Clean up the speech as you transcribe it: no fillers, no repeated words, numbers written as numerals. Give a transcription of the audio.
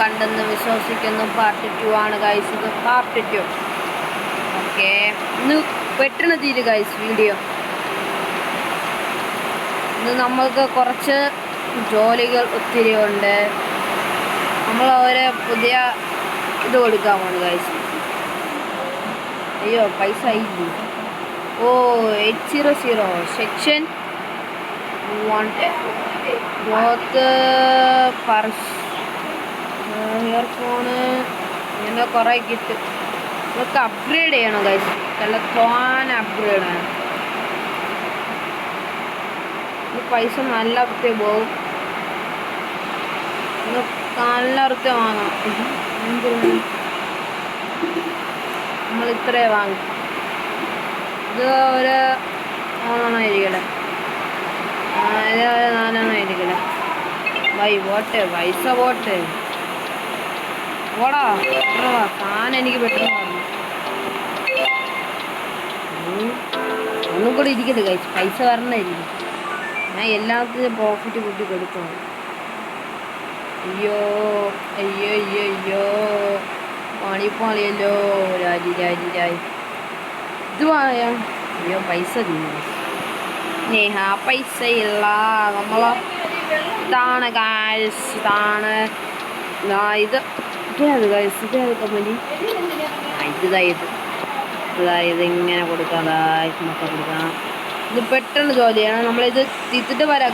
കണ്ടെന്ന് വിശ്വസിക്കുന്നു. പാർട്ട് 2 ആണ് ഗൈസ്, ഇത് പാർട്ട് 2. ഓക്കെ, ഇന്ന് പെട്ടെന്ന് തീരും ഗൈസ് വീഡിയോ. ഇന്ന് നമ്മൾക്ക് കുറച്ച് ജോലികൾ ഒത്തിരി ഉണ്ട്. നമ്മൾ അവരെ പുതിയ ഇത് കൊടുക്കാൻ പോകുന്നു ഗൈസ്. അയ്യോ പൈസ ആയില്ലേ? ഓ 800 സെക്ഷൻ 1 ക്ലോത്ത് പർസ് ഇയർഫോണ് ഇങ്ങനെ കുറേ കിട്ടും. ഇതൊക്കെ അപ്ഗ്രേഡ് ചെയ്യണം ഗൈസ്, എല്ലാം അപ്ഗ്രേഡ് ആണ്. ഈ പൈസ നല്ല വൃത്തി പോകും, നല്ല വൃത്തി വാങ്ങണം. നമ്മൾ ഇത്രേ വാങ്ങും. ഇത് ഒരു 3 ആയിരിക്കട്ടെ, ഇത് ഒരു 4 ആയിരിക്കട്ടെ. പോട്ടെ പൈസ പോട്ടെ, ഓടാ സാധനം എനിക്ക് പെട്ടെന്ന് പറഞ്ഞു. ഒന്നും കൂടി ഇരിക്കട്ടെ കഴിച്ച്, പൈസ വരണമായിരിക്കും. ഞാൻ എല്ലാത്തിനും പ്രോഫിറ്റ് കൂട്ടി കൊടുക്കണം. അയ്യോ അയ്യോ അയ്യോ അയ്യോ പണിപ്പാളിയല്ലോ. രാജി ഇത് പറയാം. അയ്യോ പൈസ തിന്നു നേഹ, പൈസ ഇല്ല. നമ്മളെ ഇതാണ് ഗൈസ്, ഇതാണ് ഇത് ഗൈസ്, ഇതേത് കമ്പനി? ഇത് ഇങ്ങനെ കൊടുക്കാം, മൊത്തം കൊടുക്കാം. ഇത് പെട്ടെന്ന് ജോലിയാണ്. നമ്മളിത് തിരിച്ചിട്ട് വരാം.